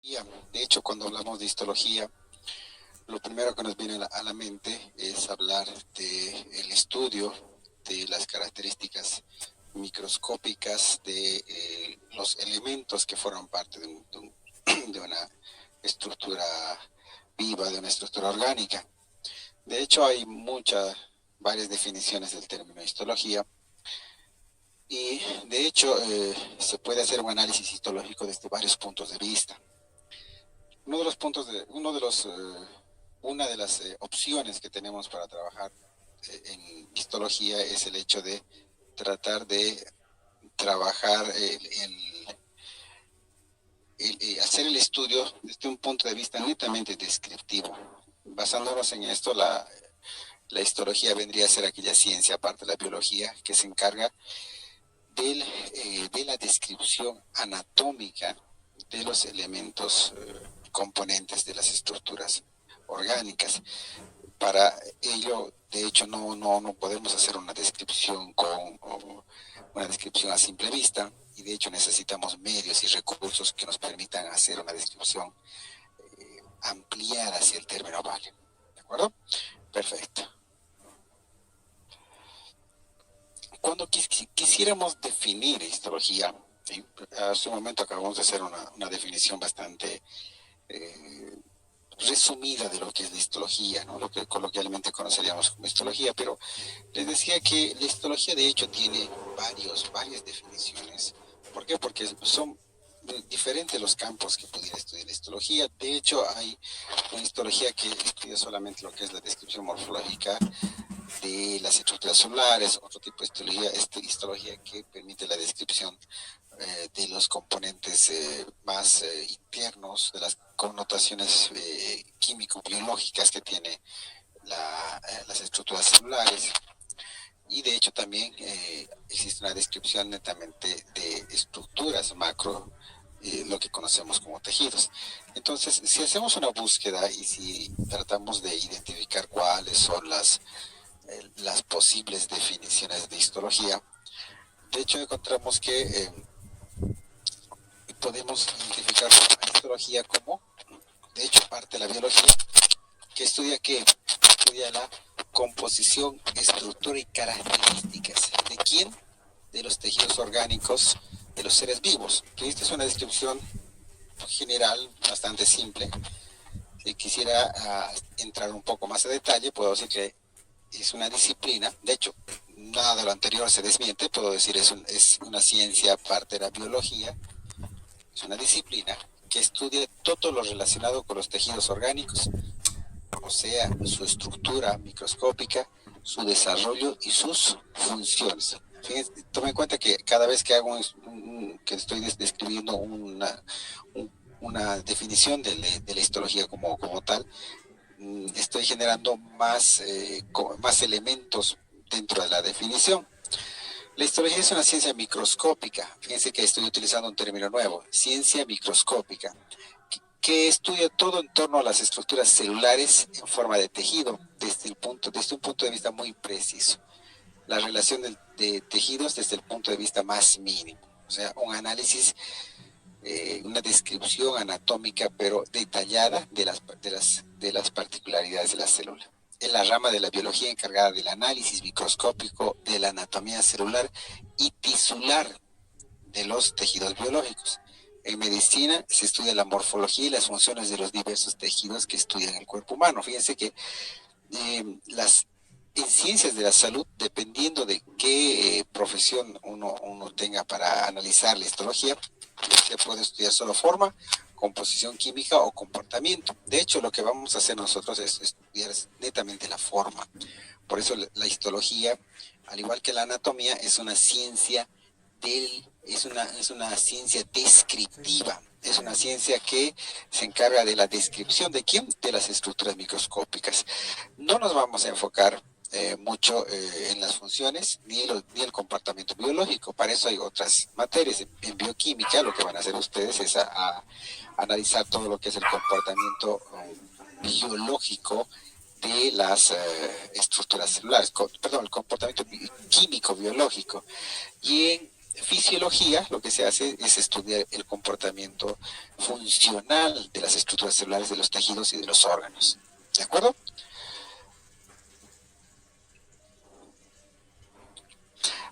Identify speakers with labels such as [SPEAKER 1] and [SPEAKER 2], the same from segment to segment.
[SPEAKER 1] De hecho, cuando hablamos de histología, lo primero que nos viene a la mente es hablar del estudio de las características microscópicas de los elementos que forman parte de una estructura viva, de una estructura orgánica. De hecho, hay varias definiciones del término histología y de hecho se puede hacer un análisis histológico desde varios puntos de vista. Uno de los puntos de, uno de los, una de las opciones que tenemos para trabajar en histología es el hecho de tratar de trabajar hacer el estudio desde un punto de vista netamente descriptivo. Basándonos en esto, la histología vendría a ser aquella ciencia, aparte de la biología, que se encarga de la descripción anatómica de los elementos componentes de las estructuras orgánicas. Para ello, de hecho, no podemos hacer una descripción una descripción a simple vista, y de hecho necesitamos medios y recursos que nos permitan hacer una descripción ampliada si el término vale. ¿De acuerdo? Perfecto. Cuando quisiéramos definir histología, ¿sí? Hace un momento acabamos de hacer una definición bastante resumida de lo que es la histología, ¿no? Lo que coloquialmente conoceríamos como histología, pero les decía que la histología de hecho tiene varias definiciones. ¿Por qué? Porque son diferentes los campos que pudiera estudiar la histología. De hecho, hay una histología que estudia solamente lo que es la descripción morfológica de las estructuras celulares, otro tipo de histología que permite la descripción de los componentes más internos, de las connotaciones químico-biológicas que tiene las estructuras celulares. Y de hecho también existe una descripción netamente de estructuras macro, lo que conocemos como tejidos. Entonces, si hacemos una búsqueda y si tratamos de identificar cuáles son las posibles definiciones de histología, de hecho encontramos que podemos identificar la histología como, de hecho, parte de la biología, que estudia la composición, estructura y características. ¿De quién? De los tejidos orgánicos de los seres vivos. Esta es una descripción general, bastante simple. Si quisiera entrar un poco más a detalle, puedo decir que es una disciplina. De hecho, nada de lo anterior se desmiente. Puedo decir es una ciencia parte de la biología. Es una disciplina que estudia todo lo relacionado con los tejidos orgánicos, o sea, su estructura microscópica, su desarrollo y sus funciones. Fíjense, tome en cuenta que cada vez que que estoy describiendo una definición de la histología como tal, estoy generando más elementos dentro de la definición. La histología es una ciencia microscópica. Fíjense que estoy utilizando un término nuevo, ciencia microscópica, que estudia todo en torno a las estructuras celulares en forma de tejido, desde un punto de vista muy preciso. La relación de tejidos desde el punto de vista más mínimo. O sea, un análisis, una descripción anatómica, pero detallada de las particularidades de la célula. Es la rama de la biología encargada del análisis microscópico de la anatomía celular y tisular de los tejidos biológicos. En medicina se estudia la morfología y las funciones de los diversos tejidos que estudian el cuerpo humano. Fíjense que en ciencias de la salud, dependiendo de qué profesión uno tenga para analizar la histología, se puede estudiar solo forma, composición química o comportamiento. De hecho, lo que vamos a hacer nosotros es estudiar netamente la forma. Por eso la histología, al igual que la anatomía, es una ciencia es una ciencia descriptiva, es una ciencia que se encarga de la descripción de quién, de las estructuras microscópicas. No nos vamos a enfocar mucho en las funciones ni el comportamiento biológico. Para eso hay otras materias. En bioquímica lo que van a hacer ustedes es analizar todo lo que es el comportamiento biológico de las estructuras celulares, perdón, el comportamiento químico biológico. Y en fisiología lo que se hace es estudiar el comportamiento funcional de las estructuras celulares de los tejidos y de los órganos. ¿De acuerdo?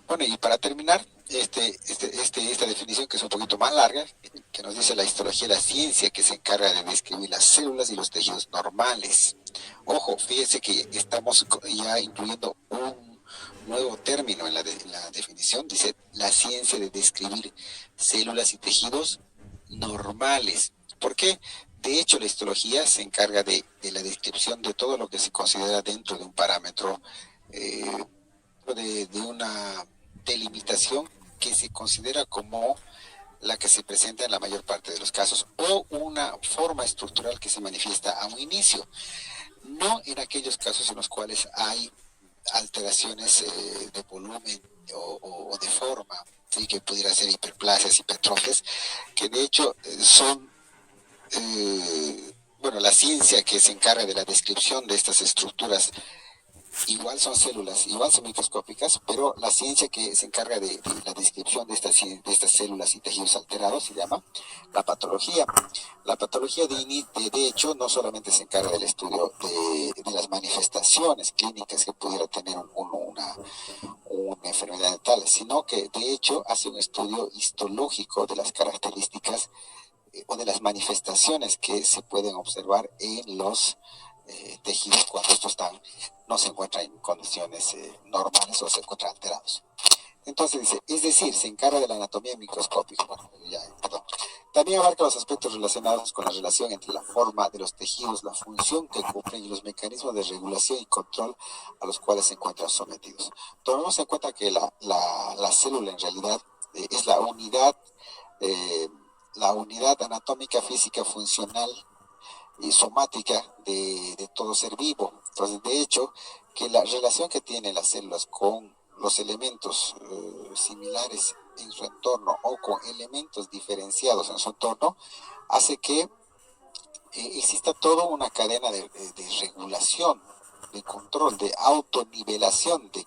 [SPEAKER 1] Bueno, y para terminar, esta definición que es un poquito más larga, que nos dice la histología, la ciencia que se encarga de describir las células y los tejidos normales. Ojo, fíjense que estamos ya incluyendo un nuevo término en la definición, dice la ciencia de describir células y tejidos normales. ¿Por qué? De hecho, la histología se encarga de la descripción de todo lo que se considera dentro de un parámetro, de una delimitación que se considera como la que se presenta en la mayor parte de los casos o una forma estructural que se manifiesta a un inicio, no en aquellos casos en los cuales hay alteraciones de volumen o de forma, ¿sí? Que pudiera ser hiperplasias, hipertrofias, que de hecho son, bueno, la ciencia que se encarga de la descripción de estas estructuras igual son células, igual son microscópicas, pero la ciencia que se encarga de la descripción de estas células y tejidos alterados se llama la patología. La patología de hecho no solamente se encarga del estudio de las manifestaciones clínicas que pudiera tener una enfermedad tal, sino que de hecho hace un estudio histológico de las características o de las manifestaciones que se pueden observar en los tejidos cuando estos no se encuentran en condiciones normales o se encuentran alterados. Entonces dice, es decir, se encarga de la anatomía microscópica. Bueno, perdón. También abarca los aspectos relacionados con la relación entre la forma de los tejidos, la función que cumplen y los mecanismos de regulación y control a los cuales se encuentran sometidos. Tomemos en cuenta que la célula en realidad es eh, la unidad anatómica, física, funcional y somática de todo ser vivo. Entonces, de hecho, que la relación que tienen las células con los elementos similares en su entorno o con elementos diferenciados en su entorno hace que exista toda una cadena de regulación, de control, de autonivelación de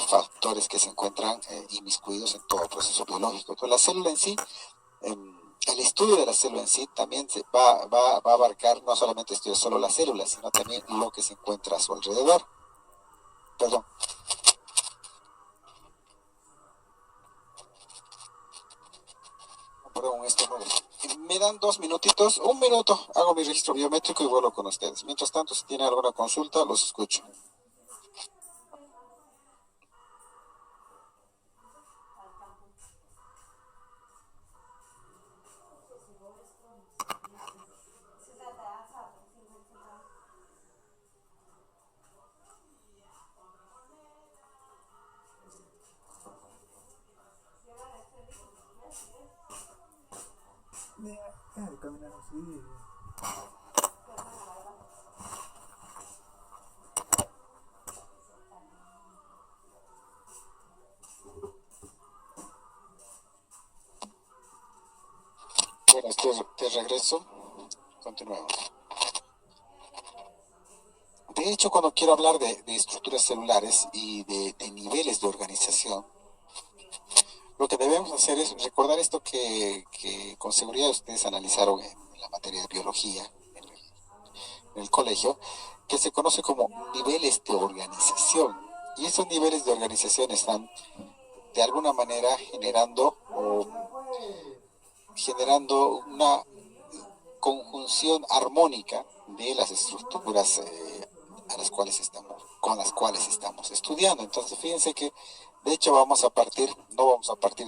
[SPEAKER 1] factores que se encuentran inmiscuidos en todo proceso biológico. Entonces, la célula en sí, el estudio de la célula en sí también va a abarcar no solamente estudiar solo la célula, sino también lo que se encuentra a su alrededor. Perdón. Perdón, esto no. Me dan 2 minutitos, un minuto, hago mi registro biométrico y vuelvo con ustedes. Mientras tanto, si tienen alguna consulta, los escucho.
[SPEAKER 2] Caminar así.
[SPEAKER 1] Bueno, de regreso, continuemos. De hecho, cuando quiero hablar de estructuras celulares y de niveles de organización, lo que debemos hacer es recordar esto que con seguridad ustedes analizaron en la materia de biología en el colegio, que se conoce como niveles de organización. Y esos niveles de organización están de alguna manera generando una conjunción armónica de las estructuras con las cuales estamos estudiando. Entonces, fíjense que de hecho no vamos a partir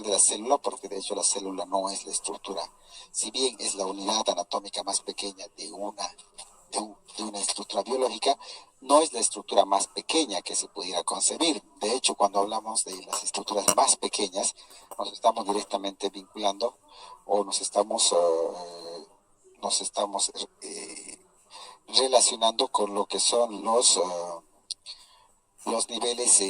[SPEAKER 1] de la célula, porque de hecho la célula no es la estructura, si bien es la unidad anatómica más pequeña de una estructura biológica, no es la estructura más pequeña que se pudiera concebir. De hecho, cuando hablamos de las estructuras más pequeñas, nos estamos directamente vinculando o nos estamos relacionando con lo que son los niveles,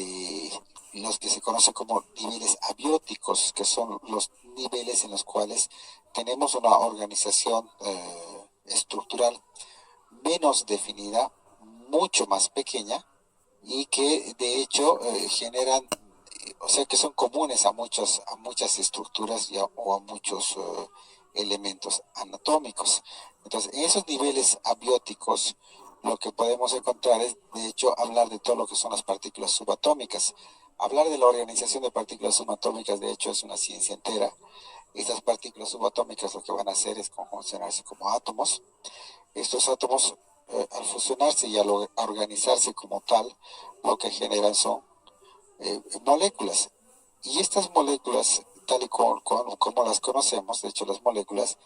[SPEAKER 1] los que se conocen como niveles abióticos, que son los niveles en los cuales tenemos una organización estructural menos definida, mucho más pequeña, y que de hecho generan o sea que son comunes a muchas estructuras o a muchos elementos anatómicos. Entonces, en esos niveles abióticos, lo que podemos encontrar es, de hecho, hablar de todo lo que son las partículas subatómicas. Hablar de la organización de partículas subatómicas, de hecho, es una ciencia entera. Estas partículas subatómicas lo que van a hacer es conjuncionarse como átomos. Estos átomos, al fusionarse y al organizarse como tal, lo que generan son moléculas. Y estas moléculas, tal y como las conocemos, de hecho las moléculas,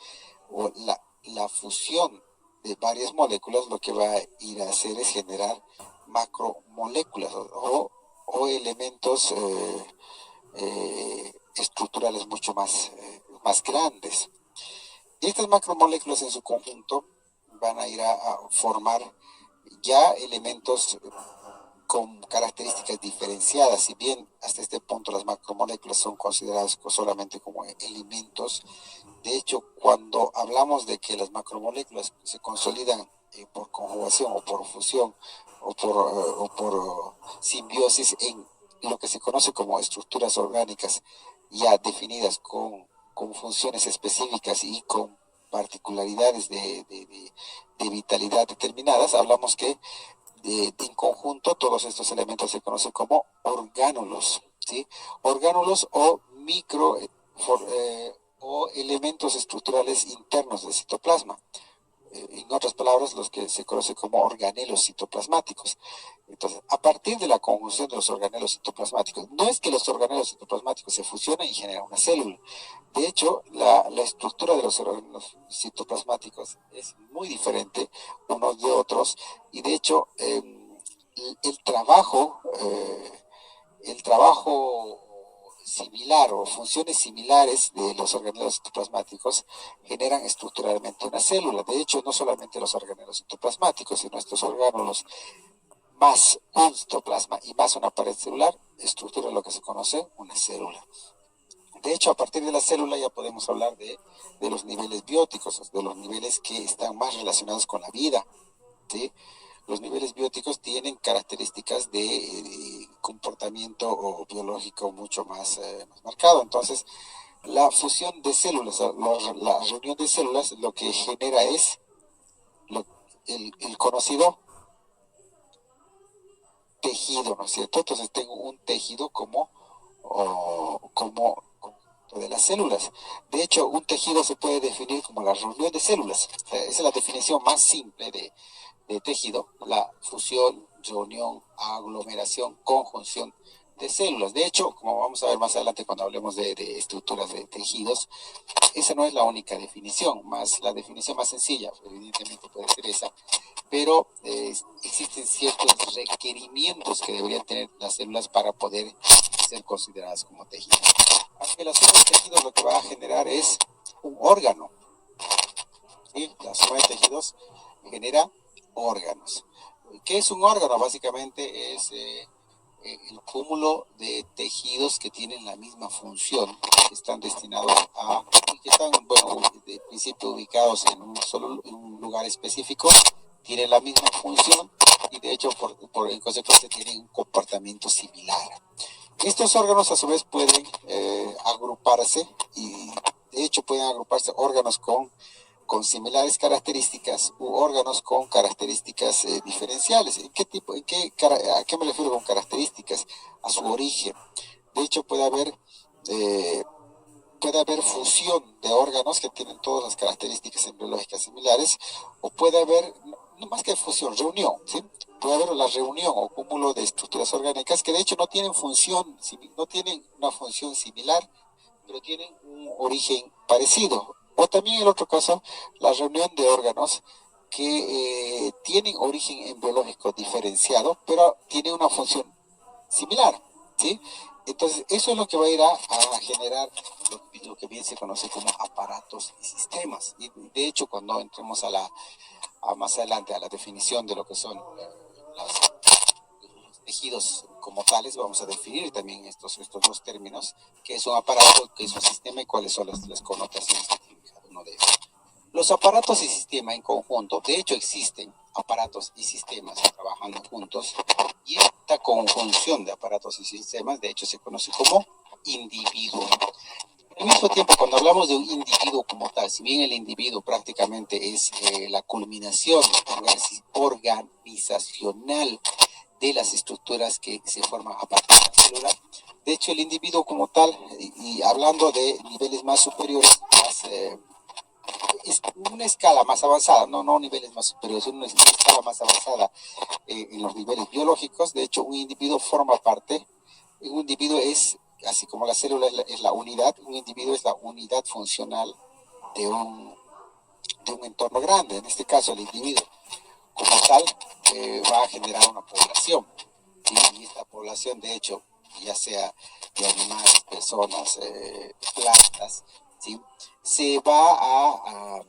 [SPEAKER 1] o la fusión de varias moléculas, lo que va a ir a hacer es generar macromoléculas o elementos estructurales mucho más grandes. Y estas macromoléculas en su conjunto van a ir a formar ya elementos con características diferenciadas. Si bien hasta este punto las macromoléculas son consideradas solamente como elementos, de hecho, cuando hablamos de que las macromoléculas se consolidan por conjugación o por fusión o por simbiosis en lo que se conoce como estructuras orgánicas ya definidas con funciones específicas y con particularidades de vitalidad determinadas, hablamos que en conjunto todos estos elementos se conocen como orgánulos, ¿sí? Orgánulos o o elementos estructurales internos del citoplasma. En otras palabras, los que se conocen como organelos citoplasmáticos. Entonces, a partir de la conjunción de los organelos citoplasmáticos, no es que los organelos citoplasmáticos se fusionen y generan una célula. De hecho, la estructura de los organelos citoplasmáticos es muy diferente unos de otros y de hecho, el trabajo similar o funciones similares de los organelos citoplasmáticos generan estructuralmente una célula. De hecho, no solamente los organelos citoplasmáticos, sino estos órganos más un citoplasma y más una pared celular estructuran lo que se conoce una célula. De hecho, a partir de la célula ya podemos hablar de los niveles bióticos, de los niveles que están más relacionados con la vida, ¿sí? Los niveles bióticos tienen características de comportamiento o biológico mucho más marcado. Entonces, la fusión de células, la reunión de células, lo que genera es el conocido tejido, ¿no es cierto? Entonces tengo un tejido como de las células. De hecho, un tejido se puede definir como la reunión de células. O sea, esa es la definición más simple de tejido, la fusión, reunión, aglomeración, conjunción de células. De hecho, como vamos a ver más adelante cuando hablemos de estructuras de tejidos, esa no es la única definición, la definición más sencilla, evidentemente puede ser esa, pero existen ciertos requerimientos que deberían tener las células para poder ser consideradas como tejidos. Aunque la suma de tejidos lo que va a generar es un órgano, ¿sí? La suma de tejidos genera órganos. ¿Qué es un órgano? Básicamente es el cúmulo de tejidos que tienen la misma función, que están destinados que están, bueno, de principio ubicados en un lugar específico, tienen la misma función y de hecho en consecuencia tienen un comportamiento similar. Estos órganos a su vez pueden agruparse y de hecho pueden agruparse órganos con similares características u órganos con características diferenciales. ¿A qué me refiero con características? A su origen. De hecho, puede haber fusión de órganos que tienen todas las características embriológicas similares, o puede haber, no más que fusión, reunión, ¿sí? Puede haber la reunión o cúmulo de estructuras orgánicas que de hecho no tienen una función similar, pero tienen un origen parecido. O también en el otro caso, la reunión de órganos que tienen origen embriológico diferenciado, pero tienen una función similar, ¿sí? Entonces, eso es lo que va a ir a generar lo que bien se conoce como aparatos y sistemas. Y de hecho, cuando entremos más adelante a la definición de lo que son los tejidos como tales, vamos a definir también estos dos términos, qué es un aparato, qué es un sistema y cuáles son las connotaciones que tiene cada uno de ellos. Los aparatos y sistemas en conjunto, de hecho, existen aparatos y sistemas trabajando juntos, y esta conjunción de aparatos y sistemas de hecho se conoce como individuo. Al mismo tiempo, cuando hablamos de un individuo como tal, si bien el individuo prácticamente es la culminación organizacional de las estructuras que se forman a partir de la célula, de hecho el individuo como tal, y hablando de niveles más superiores, es una escala más avanzada, no niveles más superiores, una escala más avanzada en los niveles biológicos. De hecho, un individuo forma parte, un individuo es, así como la célula es la unidad, un individuo es la unidad funcional de un entorno grande. En este caso, el individuo como tal va a generar una población, ¿sí? Y esta población, de hecho, ya sea de animales, personas, plantas, ¿sí? Se va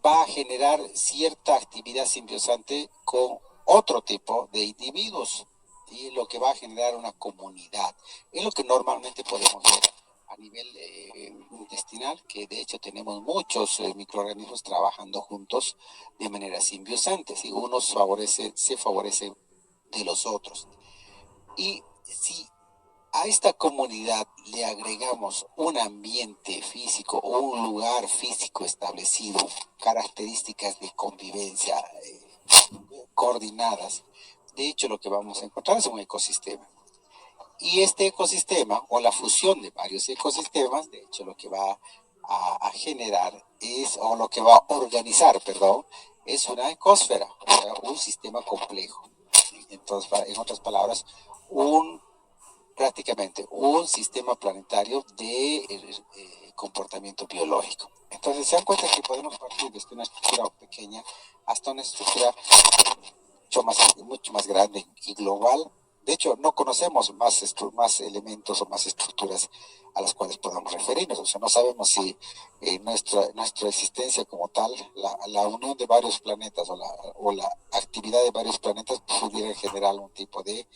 [SPEAKER 1] a generar cierta actividad simbiosante con otro tipo de individuos, y lo que va a generar una comunidad. Es lo que normalmente podemos ver a nivel intestinal, que de hecho tenemos muchos microorganismos trabajando juntos de manera simbiosante, y unos se favorecen de los otros. Y si a esta comunidad le agregamos un ambiente físico o un lugar físico establecido, características de convivencia coordinadas, de hecho lo que vamos a encontrar es un ecosistema. Y este ecosistema, o la fusión de varios ecosistemas, de hecho lo que va a generar es, o lo que va a organizar, perdón, es una ecosfera, o sea, un sistema complejo. Entonces, en otras palabras, prácticamente un sistema planetario de comportamiento biológico. Entonces se dan cuenta que podemos partir desde una estructura pequeña hasta una estructura mucho más grande y global. De hecho, no conocemos más elementos o más estructuras a las cuales podamos referirnos. O sea, no sabemos si nuestra existencia como tal, la unión de varios planetas o la actividad de varios planetas pudiera generar algún tipo de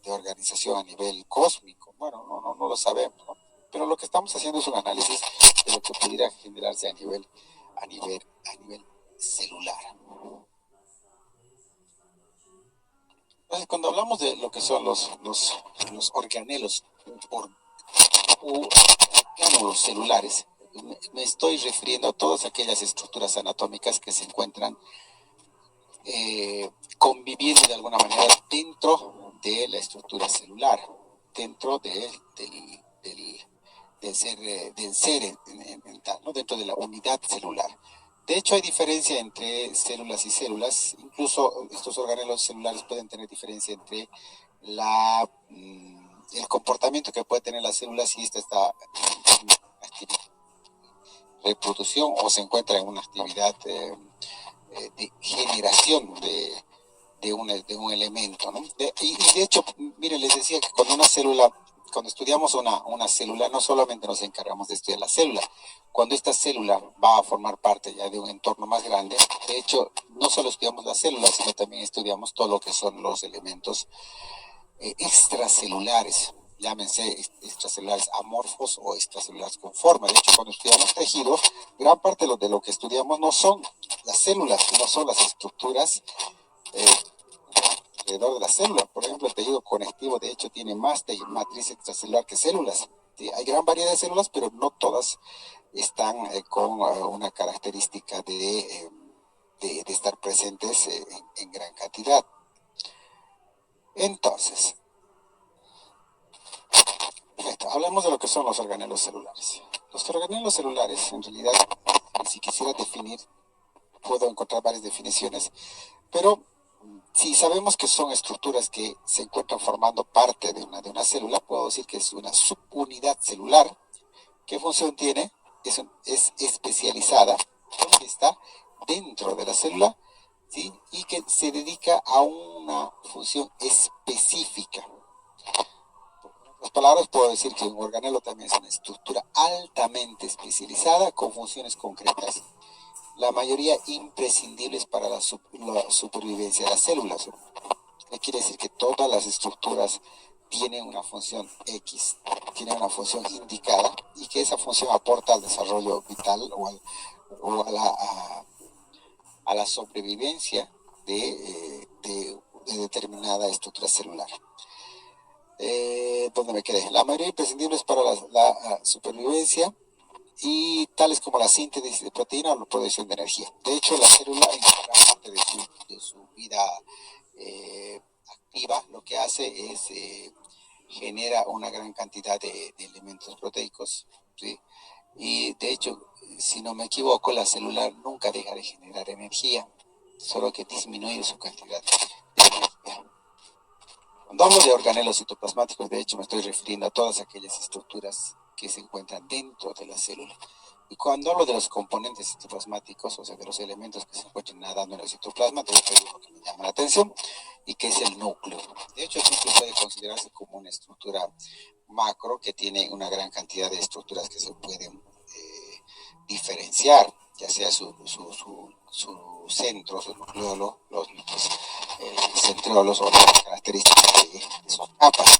[SPEAKER 1] organización a nivel cósmico. Bueno, no lo sabemos, ¿no? Pero lo que estamos haciendo es un análisis de lo que pudiera generarse a nivel celular. Entonces, cuando hablamos de lo que son los organelos orgánulos celulares, me estoy refiriendo a todas aquellas estructuras anatómicas que se encuentran conviviendo de alguna manera dentro de la estructura celular, dentro del ser mental, ¿no? Dentro de la unidad celular. De hecho, hay diferencia entre células y células. Incluso estos organelos celulares pueden tener diferencia entre el comportamiento que puede tener la célula si esta está en actividad de reproducción o se encuentra en una actividad de generación de un elemento, ¿no? Y de hecho, mire, les decía que cuando estudiamos una célula, no solamente nos encargamos de estudiar la célula. Cuando esta célula va a formar parte ya de un entorno más grande, de hecho, no solo estudiamos la célula, sino también estudiamos todo lo que son los elementos extracelulares, llámense extracelulares amorfos o extracelulares con forma. De hecho, cuando estudiamos tejidos, gran parte de lo que estudiamos no son las células, no son las estructuras alrededor de la célula. Por ejemplo, el tejido conectivo, de hecho, tiene más matriz extracelular que células. ¿Sí? Hay gran variedad de células, pero no todas están con una característica de estar presentes en gran cantidad. Entonces, perfecto, hablamos de lo que son los organelos celulares. Los organelos celulares, en realidad, si quisiera definir, puedo encontrar varias definiciones, pero si sabemos que son estructuras que se encuentran formando parte de una célula, puedo decir que es una subunidad celular. ¿Qué función tiene? Es especializada, que está dentro de la célula, ¿sí? Y que se dedica a una función específica. En otras palabras, puedo decir que un organelo también es una estructura altamente especializada con funciones concretas, la mayoría imprescindibles para la supervivencia de las células. ¿Qué quiere decir? Que todas las estructuras tienen una función X, tienen una función indicada, y que esa función aporta al desarrollo vital o a la sobrevivencia de determinada estructura celular. ¿Dónde me quedé? La mayoría imprescindibles para la supervivencia, y tales como la síntesis de proteína o la producción de energía. De hecho, la célula en gran parte de su vida activa lo que hace es genera una gran cantidad de elementos proteicos, ¿sí? Y de hecho, si no me equivoco, la célula nunca deja de generar energía, solo que disminuye su cantidad de energía. Cuando hablo de organelos citoplasmáticos, de hecho me estoy refiriendo a todas aquellas estructuras que se encuentran dentro de la célula. Y cuando hablo de los componentes citoplasmáticos, o sea, de los elementos que se encuentran nadando en el citoplasma, de hecho hay uno que me llama la atención, y que es el núcleo. De hecho, el núcleo puede considerarse como una estructura macro que tiene una gran cantidad de estructuras que se pueden diferenciar, ya sea su centro, su nucleolo, el centriolos o las características de sus capas,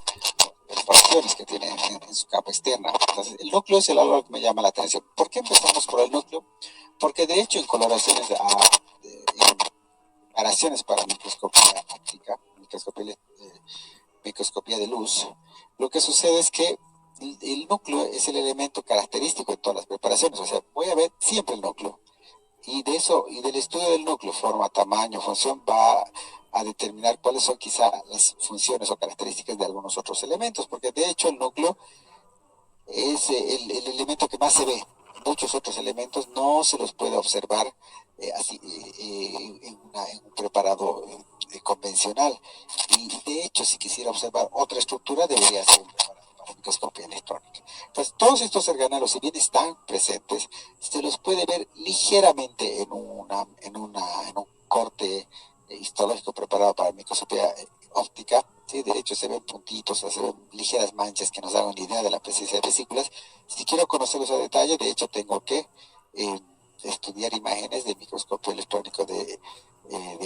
[SPEAKER 1] perforaciones que tiene en su capa externa. Entonces, el núcleo es el algo que me llama la atención. ¿Por qué empezamos por el núcleo? Porque de hecho en coloraciones, en comparaciones para microscopía óptica, microscopía de luz, lo que sucede es que el núcleo es el elemento característico en todas las preparaciones, o sea, voy a ver siempre el núcleo. Y de eso, y del estudio del núcleo, forma, tamaño, función, va a determinar cuáles son quizá las funciones o características de algunos otros elementos, porque de hecho el núcleo es el elemento que más se ve. Muchos otros elementos no se los puede observar así en un preparado convencional. Y de hecho, si quisiera observar otra estructura, debería ser un preparado para microscopía electrónica. Entonces, todos estos organelos, si bien están presentes, se los puede ver ligeramente en un corte histológico preparado para microscopía óptica. ¿Sí? De hecho, se ven puntitos, o se ven ligeras manchas que nos dan una idea de la presencia de vesículas. Si quiero conocerlos a detalle, de hecho, tengo que estudiar imágenes de microscopio electrónico de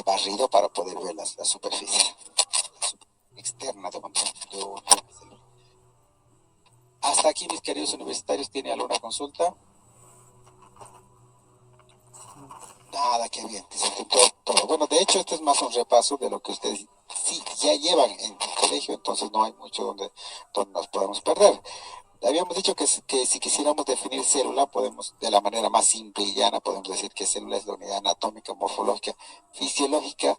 [SPEAKER 1] barrido para poder ver la superficie externa de una célula. Hasta aquí, mis queridos universitarios, ¿tiene alguna consulta? Nada, qué bien, te sentí todo. Bueno, de hecho, esto es más un repaso de lo que ustedes sí ya llevan en el colegio, entonces no hay mucho donde nos podemos perder. Habíamos dicho que si quisiéramos definir célula, podemos, de la manera más simple y llana, podemos decir que célula es la unidad anatómica, morfológica, fisiológica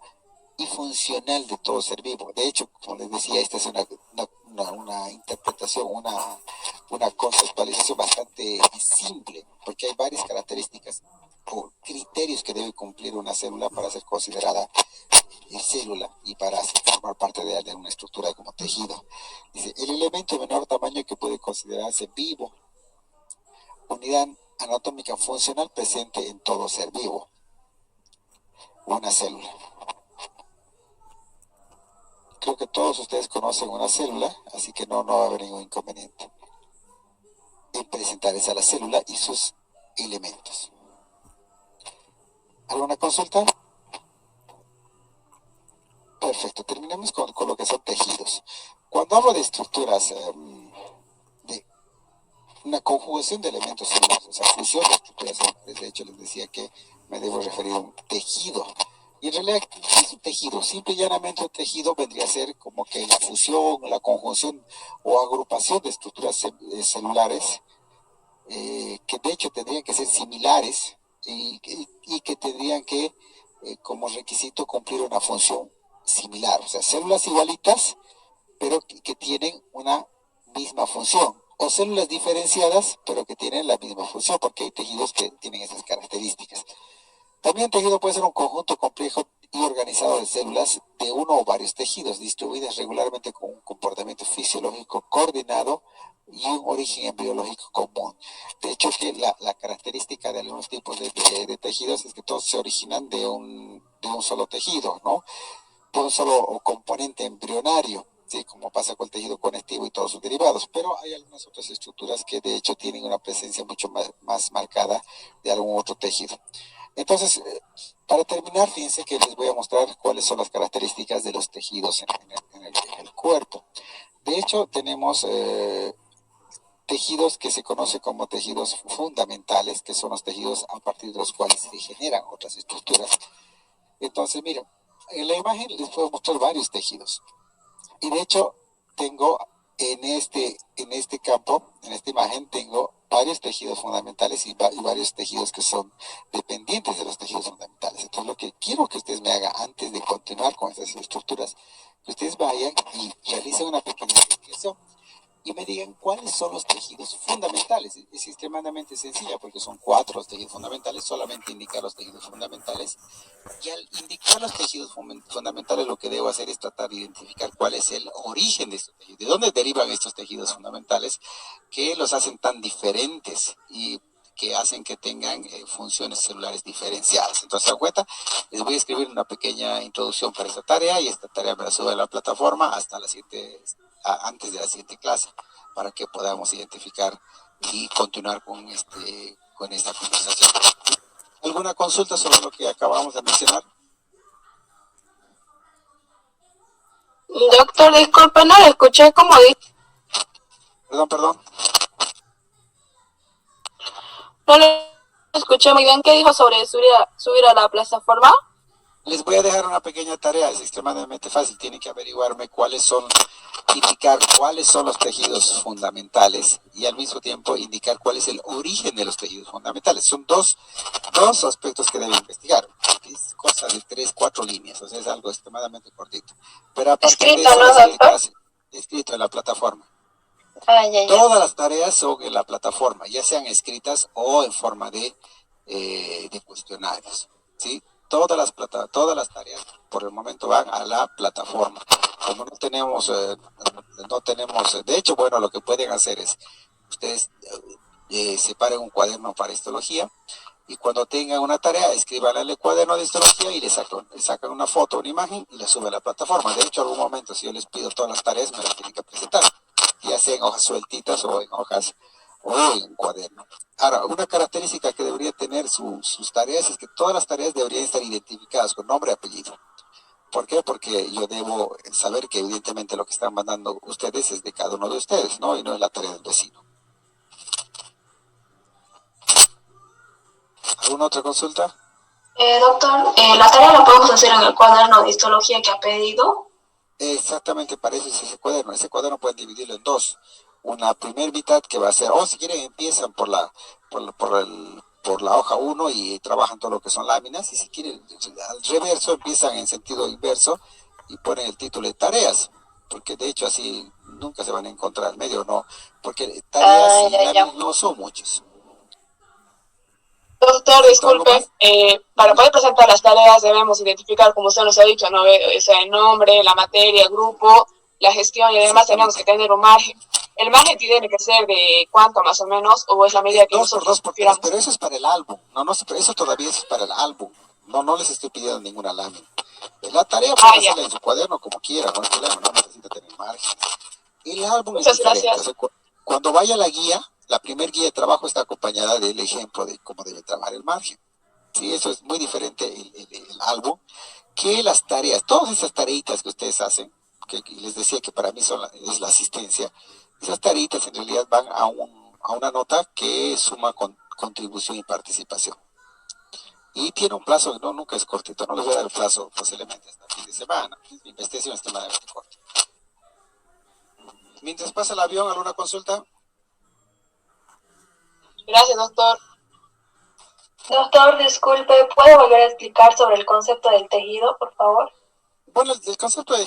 [SPEAKER 1] y funcional de todo ser vivo. De hecho, como les decía, esta es una interpretación, una conceptualización bastante simple, porque hay varias características o criterios que debe cumplir una célula para ser considerada célula y para formar parte de una estructura como tejido. Dice, el elemento de menor tamaño que puede considerarse vivo, unidad anatómica funcional presente en todo ser vivo, una célula. Creo que todos ustedes conocen una célula, así que no va a haber ningún inconveniente en presentarles a la célula y sus elementos. ¿Alguna consulta? Perfecto, terminemos con lo que son tejidos. Cuando hablo de estructuras, de una conjugación de elementos celulares, o sea, fusión de estructuras celulares, de hecho les decía que me debo referir a un tejido. Y en realidad, ¿qué es un tejido? Simple y llanamente un tejido vendría a ser como que la fusión, la conjunción o agrupación de estructuras celulares que de hecho tendrían que ser similares y que tendrían que, como requisito, cumplir una función similar. O sea, células igualitas, pero que tienen una misma función. O células diferenciadas, pero que tienen la misma función, porque hay tejidos que tienen esas características. También el tejido puede ser un conjunto complejo y organizado de células de uno o varios tejidos, distribuidas regularmente con un comportamiento fisiológico coordinado y un origen biológico común. De hecho, que la característica de algunos tipos de tejidos es que todos se originan de un solo tejido, ¿no? De un solo componente embrionario, ¿sí? Como pasa con el tejido conectivo y todos sus derivados. Pero hay algunas otras estructuras que de hecho tienen una presencia mucho más marcada de algún otro tejido. Entonces, para terminar, fíjense que les voy a mostrar cuáles son las características de los tejidos en el cuerpo. De hecho, tenemos tejidos que se conocen como tejidos fundamentales, que son los tejidos a partir de los cuales se generan otras estructuras. Entonces, miren, en la imagen les puedo mostrar varios tejidos. Y de hecho, tengo en este campo, en esta imagen, tengo varios tejidos fundamentales y varios tejidos que son dependientes de los tejidos fundamentales. Entonces, lo que quiero que ustedes me hagan antes de continuar con estas estructuras, que ustedes vayan y realicen una pequeña investigación y me digan cuáles son los tejidos fundamentales. Es extremadamente sencilla porque son 4 los tejidos fundamentales, solamente indicar los tejidos fundamentales. Y al indicar los tejidos fundamentales, lo que debo hacer es tratar de identificar cuál es el origen de estos tejidos, de dónde derivan estos tejidos fundamentales que los hacen tan diferentes y que hacen que tengan funciones celulares diferenciadas. Entonces, a cuenta, les voy a escribir una pequeña introducción para esta tarea y esta tarea me la subo a la plataforma hasta las 7, antes de la siguiente clase, para que podamos identificar y continuar con esta conversación. ¿Alguna consulta sobre lo que acabamos de mencionar?
[SPEAKER 2] Doctor, disculpe, no lo escuché como dice.
[SPEAKER 1] Perdón.
[SPEAKER 2] No lo escuché muy bien. ¿Qué dijo sobre subir a la plataforma?
[SPEAKER 1] Les voy a dejar una pequeña tarea, es extremadamente fácil. Tienen que averiguarme indicar cuáles son los tejidos fundamentales y al mismo tiempo indicar cuál es el origen de los tejidos fundamentales. Son dos aspectos que deben investigar. Es cosa de 3, 4 líneas, o sea, es algo extremadamente cortito. Pero a partir de eso, escrito en la plataforma. Todas las tareas son en la plataforma, ya sean escritas o en forma de cuestionarios, ¿sí? Todas las tareas por el momento van a la plataforma. Como no tenemos, de hecho, bueno, lo que pueden hacer es, ustedes separen un cuaderno para histología y cuando tengan una tarea, escriban en el cuaderno de histología y le sacan una foto, una imagen y la suben a la plataforma. De hecho, en algún momento, si yo les pido todas las tareas, me las tienen que presentar, ya sea en hojas sueltitas o en hojas o en cuaderno. Ahora, una característica que debería tener sus tareas es que todas las tareas deberían estar identificadas con nombre y apellido. ¿Por qué? Porque yo debo saber que evidentemente lo que están mandando ustedes es de cada uno de ustedes, ¿no? Y no es la tarea del vecino. ¿Alguna otra consulta?
[SPEAKER 2] Doctor, ¿la tarea la podemos hacer en el cuaderno de histología que ha pedido?
[SPEAKER 1] Exactamente, para eso es ese cuaderno. Ese cuaderno pueden dividirlo en dos. Una primer mitad que va a ser, o si quieren empiezan por la hoja 1 y trabajan todo lo que son láminas, y si quieren al reverso empiezan en sentido inverso y ponen el título de tareas, porque de hecho así nunca se van a encontrar al medio, ¿no? Porque tareas y láminas no son muchos.
[SPEAKER 2] Doctor, disculpe, para poder presentar las tareas debemos identificar, como usted nos ha dicho, ¿no? El nombre, la materia, el grupo, la gestión y además tenemos que tener un margen. ¿El margen tiene que ser de cuánto más o menos o es la medida que nosotros prefiramos?
[SPEAKER 1] Pero eso es para el álbum, eso todavía es para el álbum. No les estoy pidiendo ninguna lámina. La tarea puede hacerla en su cuaderno como quiera, no hay problema, no necesita tener margen. El álbum es diferente. O sea, cuando vaya la guía, la primer guía de trabajo está acompañada del ejemplo de cómo debe trabajar el margen. Sí, eso es muy diferente el álbum que las tareas. Todas esas tareitas que ustedes hacen, que les decía que para mí es la asistencia, esas tareitas en realidad van a una nota que suma contribución y participación. Y tiene un plazo, no, nunca es cortito, no les voy a dar el plazo posiblemente hasta el fin de semana. Mi investigación es extremadamente corta. Mientras pasa el avión, ¿alguna consulta?
[SPEAKER 2] Gracias, doctor.
[SPEAKER 3] Doctor, disculpe, ¿puede volver a explicar sobre el concepto del tejido, por favor?
[SPEAKER 1] Bueno, el concepto del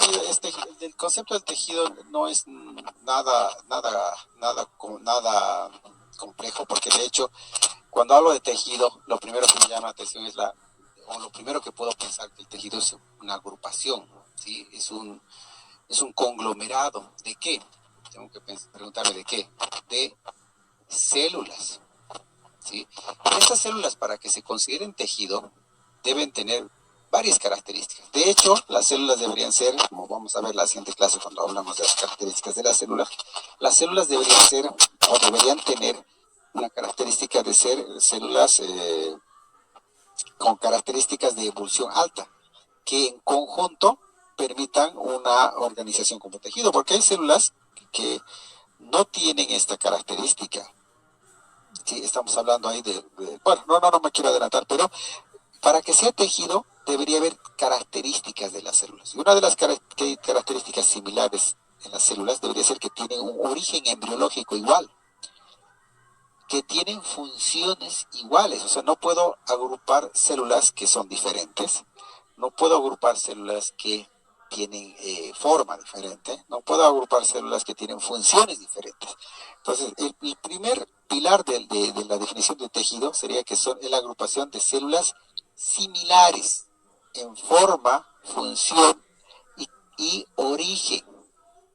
[SPEAKER 1] tejido no es nada complejo, porque de hecho, cuando hablo de tejido, lo primero que me llama la atención o lo primero que puedo pensar que el tejido es una agrupación, ¿sí? Es un conglomerado. ¿De qué? Tengo que preguntarme de qué. De células, ¿sí? Estas células, para que se consideren tejido, deben tener varias características. De hecho, las células deberían ser, como vamos a ver en la siguiente clase cuando hablamos de las características de las células deberían tener una característica de ser células con características de ebullición alta, que en conjunto permitan una organización como tejido, porque hay células que no tienen esta característica. Sí, estamos hablando ahí bueno, no me quiero adelantar, pero para que sea tejido debería haber características de las células. Y una de las características similares en las células debería ser que tienen un origen embriológico igual, que tienen funciones iguales. O sea, no puedo agrupar células que son diferentes, no puedo agrupar células que tienen forma diferente, no puedo agrupar células que tienen funciones diferentes. Entonces, el primer pilar de la definición de tejido sería que son la agrupación de células similares en forma, función y origen.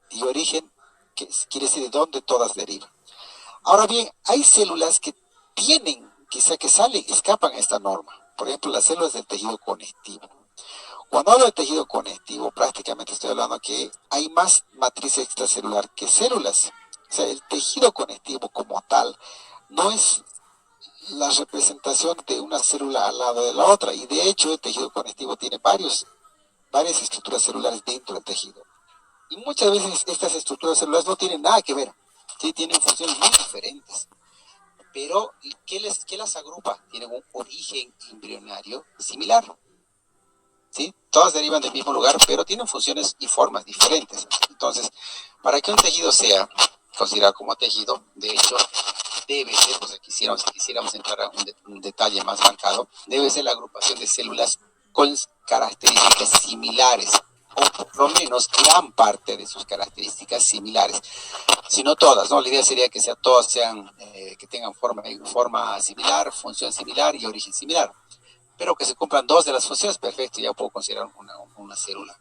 [SPEAKER 1] Y origen quiere decir de dónde todas derivan. Ahora bien, hay células que tienen, quizá que escapan a esta norma. Por ejemplo, las células del tejido conectivo. Cuando hablo de tejido conectivo, prácticamente estoy hablando que hay más matriz extracelular que células. O sea, el tejido conectivo como tal no es la representación de una célula al lado de la otra. Y de hecho, el tejido conectivo tiene varias estructuras celulares dentro del tejido. Y muchas veces estas estructuras celulares no tienen nada que ver. Sí, tienen funciones muy diferentes. Pero, ¿qué las agrupa? Tienen un origen embrionario similar. ¿Sí? Todas derivan del mismo lugar, pero tienen funciones y formas diferentes. Entonces, para que un tejido sea considerado como tejido, de hecho, debe ser, o sea, quisiéramos entrar a un detalle más marcado, debe ser la agrupación de células con características similares, o por lo menos gran parte de sus características similares. Si no todas, ¿no? La idea sería que todas que tengan forma similar, función similar y origen similar. Pero que se cumplan dos de las funciones, perfecto, ya puedo considerar una célula.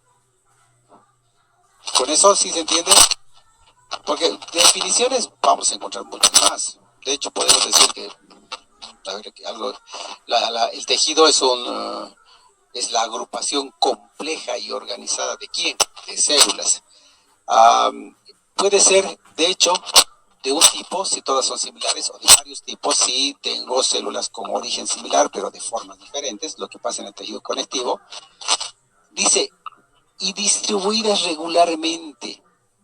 [SPEAKER 1] ¿Con eso sí se entiende? Porque definiciones vamos a encontrar muchas más. De hecho, podemos decir que el tejido es la agrupación compleja y organizada ¿de quién? De células. Puede ser, de hecho, de un tipo, si todas son similares, o de varios tipos, si tengo células con origen similar, pero de formas diferentes, lo que pasa en el tejido conectivo. Dice, y distribuidas regularmente.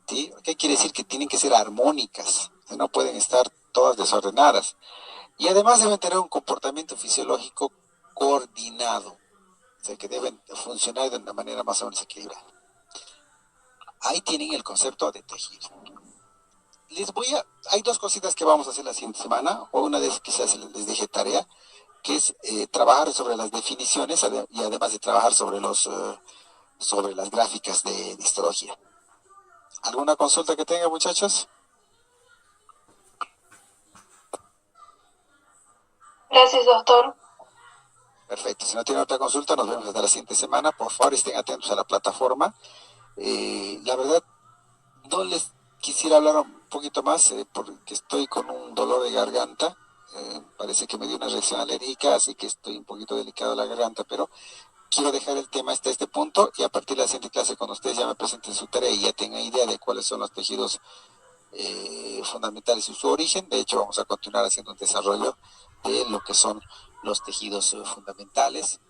[SPEAKER 1] ¿Sí? ¿Qué quiere decir? Que tienen que ser armónicas, que no pueden estar todas desordenadas. Y además deben tener un comportamiento fisiológico coordinado, o sea, que deben funcionar de una manera más o menos equilibrada. Ahí tienen el concepto de tejido. Hay dos cositas que vamos a hacer la siguiente semana, o una de esas quizás les dije tarea, que es trabajar sobre las definiciones y además de trabajar sobre las gráficas de histología. ¿Alguna consulta que tenga, muchachos?
[SPEAKER 3] Gracias, doctor.
[SPEAKER 1] Perfecto. Si no tienen otra consulta, nos vemos hasta la siguiente semana. Por favor, estén atentos a la plataforma. La verdad, no les quisiera hablar un poquito más porque estoy con un dolor de garganta. Parece que me dio una reacción alérgica, así que estoy un poquito delicado de la garganta, pero quiero dejar el tema hasta este punto y a partir de la siguiente clase cuando ustedes ya me presenten su tarea y ya tengan idea de cuáles son los tejidos fundamentales y su origen. De hecho, vamos a continuar haciendo un desarrollo de lo que son los tejidos fundamentales.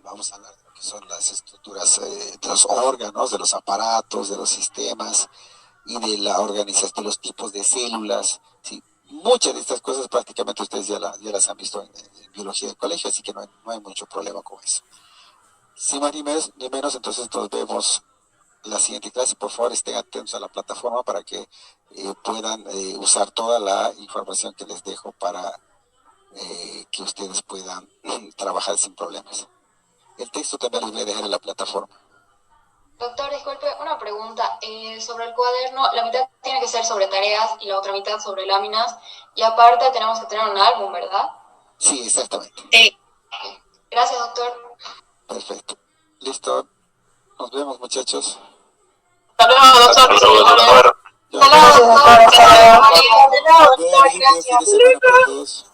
[SPEAKER 1] Vamos a hablar de lo que son las estructuras de los órganos, de los aparatos, de los sistemas y de la organización, de los tipos de células. ¿Sí? Muchas de estas cosas prácticamente ustedes ya las han visto en biología del colegio, así que no hay mucho problema con eso. Sin más ni menos, entonces nos vemos la siguiente clase. Por favor, estén atentos a la plataforma para que puedan usar toda la información que les dejo para que ustedes puedan trabajar sin problemas. El texto también les voy a dejar en la plataforma.
[SPEAKER 4] Doctor, disculpe, una pregunta. Sobre el cuaderno, la mitad tiene que ser sobre tareas y la otra mitad sobre láminas. Y aparte tenemos que tener un álbum, ¿verdad?
[SPEAKER 1] Sí, exactamente.
[SPEAKER 4] Sí. Gracias, doctor.
[SPEAKER 1] Perfecto. Listo. Nos vemos, muchachos.
[SPEAKER 2] Hasta luego, doctor.
[SPEAKER 5] Hasta luego, doctor.
[SPEAKER 2] Hasta luego, doctor.
[SPEAKER 3] Hasta luego.
[SPEAKER 1] Buen fin de semana para todos.